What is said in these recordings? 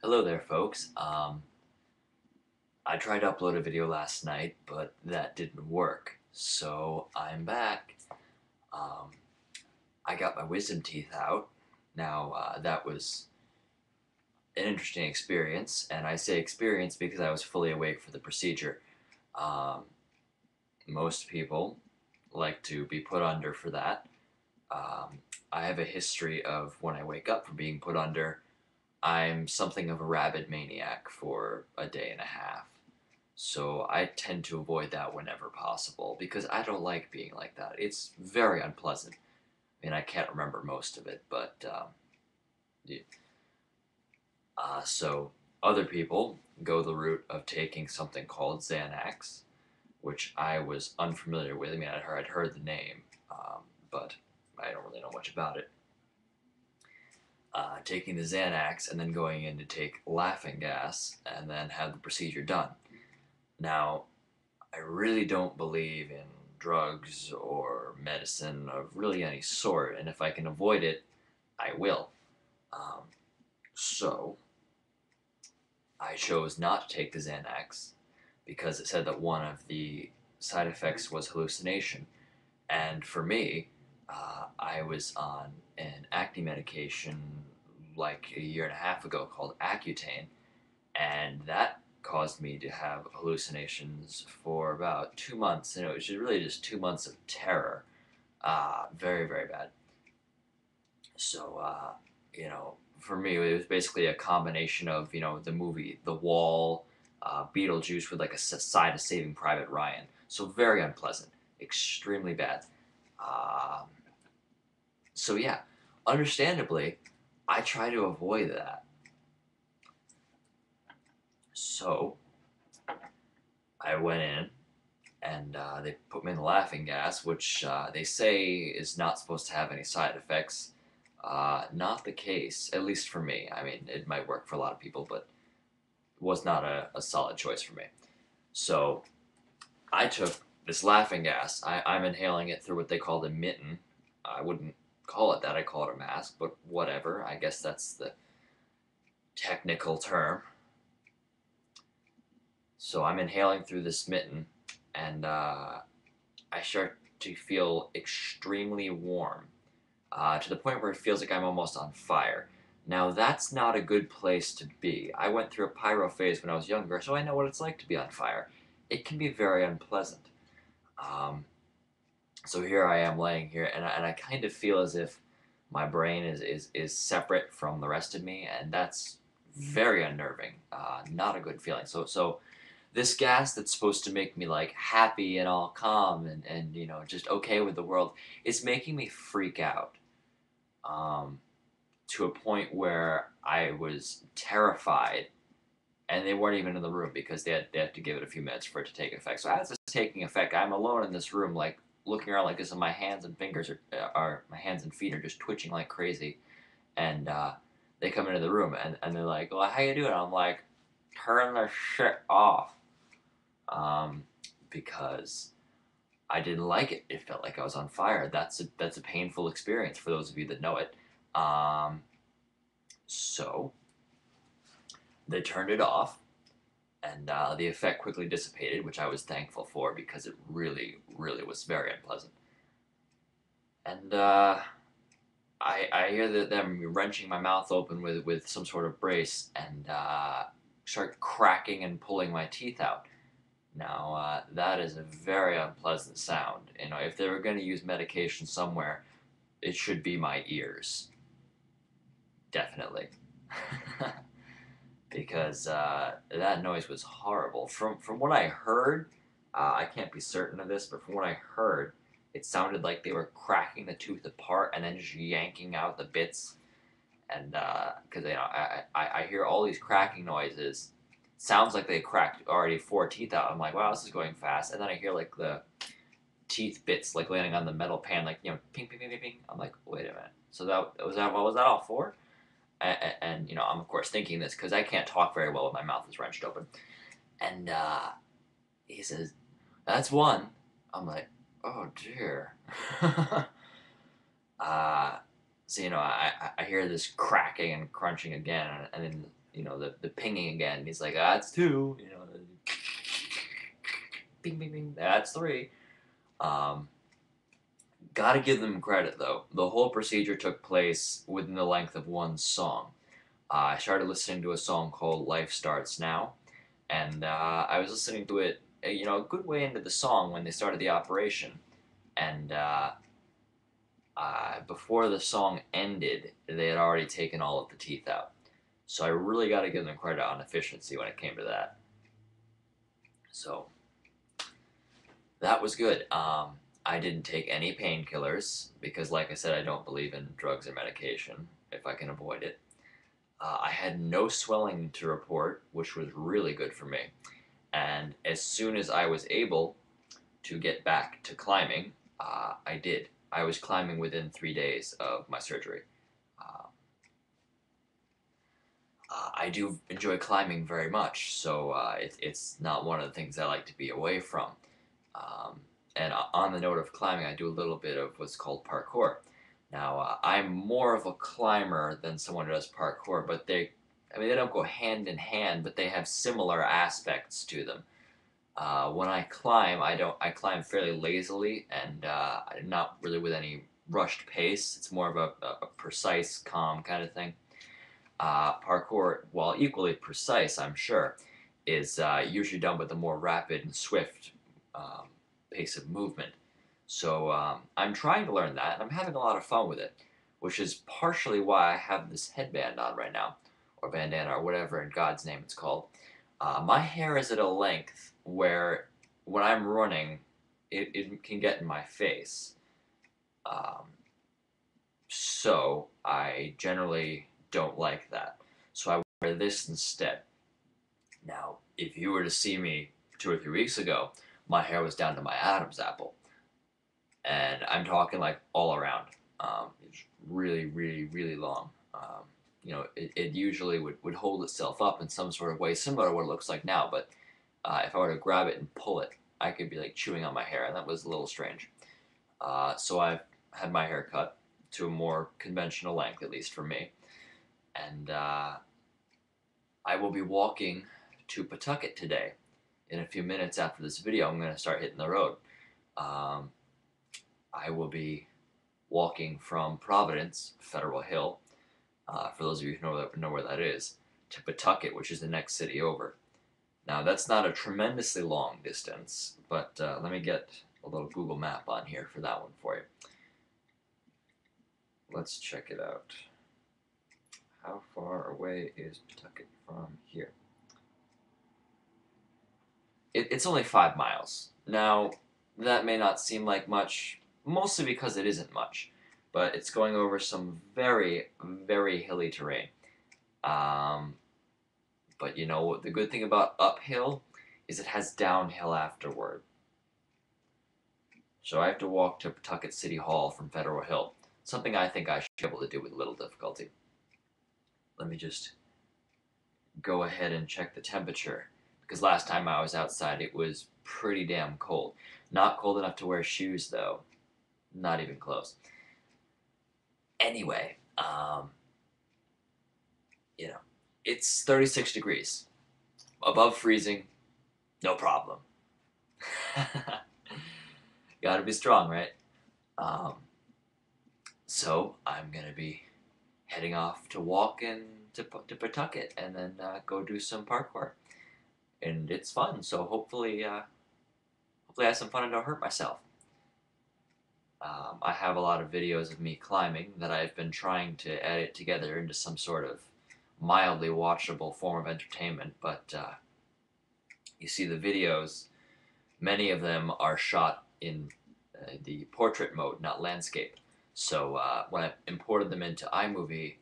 Hello there, folks. I tried to upload a video last night, but that didn't work. So I'm back. Um, I got my wisdom teeth out. Now, that was an interesting experience, and I say experience because I was fully awake for the procedure. Um, Most people like to be put under for that. Um, I have a history of when I wake up from being put under, I'm something of a rabid maniac for a day and a half. So I tend to avoid that whenever possible because I don't like being like that. It's very unpleasant. I mean, I can't remember most of it, but yeah. So other people go the route of taking something called Xanax, which I was unfamiliar with. I mean, I'd heard the name, but I don't really know much about it. Taking the Xanax and then going in to take laughing gas and then have the procedure done. Now, I really don't believe in drugs or medicine of really any sort, and if I can avoid it, I will. Um, so, I chose not to take the Xanax because it said that one of the side effects was hallucination. And for me, I was on an acne medication like a year and a half ago called Accutane, and that caused me to have hallucinations for about 2 months, and it was really just 2 months of terror. Very, very bad. So, for me, it was basically a combination of, the movie The Wall, Beetlejuice with like a side of Saving Private Ryan. So, very unpleasant, extremely bad. Um, so, yeah, understandably, I try to avoid that. So, I went in and they put me in the laughing gas, which they say is not supposed to have any side effects. Not the case, at least for me. I mean, it might work for a lot of people, but it was not a solid choice for me. So I took this laughing gas. I'm inhaling it through what they call the mitten. I wouldn't call it that, I call it a mask, but whatever. I guess that's the technical term. So I'm inhaling through this mitten, and I start to feel extremely warm to the point where it feels like I'm almost on fire. Now, that's not a good place to be. I went through a pyro phase when I was younger, so I know what it's like to be on fire. It can be very unpleasant. Um, so here I am laying here, and I kind of feel as if my brain is separate from the rest of me, and that's very unnerving. Not a good feeling. So this gas that's supposed to make me like happy and all calm and just okay with the world is making me freak out, um, to a point where I was terrified, and they weren't even in the room because they had to give it a few minutes for it to take effect. So as it's taking effect, I'm alone in this room, like looking around like this, and my hands and fingers are my hands and feet are just twitching like crazy. And they come into the room and they're like, "Well, how you doing?" I'm like, "Turn the shit off," um, because I didn't like it. It felt like I was on fire. That's a painful experience for those of you that know it. Um, so they turned it off, and the effect quickly dissipated, which I was thankful for because it really, really was very unpleasant. And I hear them wrenching my mouth open with some sort of brace and start cracking and pulling my teeth out. Now, that is a very unpleasant sound. If they were going to use medication somewhere, it should be my ears. Definitely. Because that noise was horrible. From what I heard, I can't be certain of this, but from what I heard, it sounded like they were cracking the tooth apart and then just yanking out the bits. And because I hear all these cracking noises, sounds like they cracked already four teeth out. I'm like, wow, this is going fast. And then I hear like the teeth bits like landing on the metal pan, like ping, ping, ping, ping, ping. I'm like, wait a minute. So that what was that all for? And I'm of course thinking this because I can't talk very well when my mouth is wrenched open. And he says, "That's one." I'm like, "Oh dear." uh, so I hear this cracking and crunching again, and then the pinging again. And he's like, that's two. Bing, bing, bing. That's three. Um, Gotta give them credit though. The whole procedure took place within the length of one song. I started listening to a song called "Life Starts Now," and I was listening to it, a good way into the song when they started the operation. And before the song ended, they had already taken all of the teeth out. So I really got to give them credit on efficiency when it came to that. So that was good. I didn't take any painkillers because, like I said, I don't believe in drugs or medication if I can avoid it. I had no swelling to report, which was really good for me. And as soon as I was able to get back to climbing, I did. I was climbing within 3 days of my surgery. Uh, I do enjoy climbing very much, so it's not one of the things I like to be away from. Um, and on the note of climbing, I do a little bit of what's called parkour. Now, I'm more of a climber than someone who does parkour, but they don't go hand in hand, but they have similar aspects to them. When I climb, I climb fairly lazily and not really with any rushed pace. It's more of a precise, calm kind of thing. Parkour, while equally precise, I'm sure, is usually done with a more rapid and swift um, pace of movement. So I'm trying to learn that, and I'm having a lot of fun with it, which is partially why I have this headband on right now, or bandana, or whatever in God's name it's called. My hair is at a length where when I'm running, it can get in my face. Um, so I generally don't like that. So I wear this instead. Now, if you were to see me 2 or 3 weeks ago, my hair was down to my Adam's apple. And I'm talking like all around. It's really, really, really long. It usually would hold itself up in some sort of way, similar to what it looks like now, but if I were to grab it and pull it, I could be like chewing on my hair, and that was a little strange. So I've had my hair cut to a more conventional length, at least for me, and I will be walking to Pawtucket today. In a few minutes after this video, I'm going to start hitting the road. Um, I will be walking from Providence, Federal Hill, for those of you who know where that is, to Pawtucket, which is the next city over. Now, that's not a tremendously long distance, but let me get a little Google map on here for that one for you. Let's check it out. How far away is Pawtucket from here? It's only 5 miles. Now, that may not seem like much, mostly because it isn't much, but it's going over some very, very hilly terrain. Um, but the good thing about uphill is it has downhill afterward. So I have to walk to Pawtucket City Hall from Federal Hill, something I think I should be able to do with little difficulty. Let me just go ahead and check the temperature, because last time I was outside it was pretty damn cold. Not cold enough to wear shoes, though. Not even close. Anyway, it's 36 degrees. Above freezing, no problem. Gotta be strong, right? Um, so I'm gonna be heading off to walk to Pawtucket and then go do some parkour. And it's fun, so hopefully I have some fun and don't hurt myself. I have a lot of videos of me climbing that I've been trying to edit together into some sort of mildly watchable form of entertainment, but you see the videos, many of them are shot in the portrait mode, not landscape. So when I imported them into iMovie,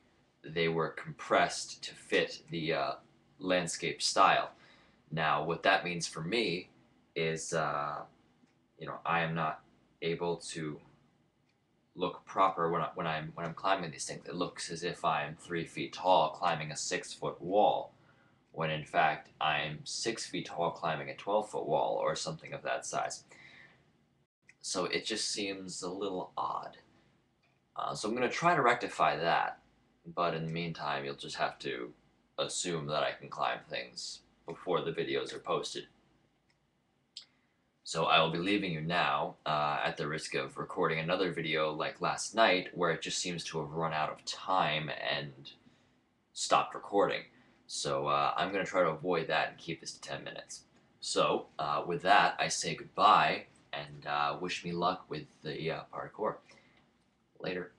they were compressed to fit the landscape style. Now, what that means for me is, I am not able to look proper when I'm climbing these things. It looks as if I'm 3 feet tall climbing a 6-foot wall, when in fact I'm 6 feet tall climbing a 12-foot wall or something of that size. So it just seems a little odd. So I'm going to try to rectify that, but in the meantime, you'll just have to assume that I can climb things before the videos are posted. So I will be leaving you now, at the risk of recording another video like last night, where it just seems to have run out of time and stopped recording. So I'm going to try to avoid that and keep this to 10 minutes. So with that, I say goodbye and wish me luck with the parkour. Later.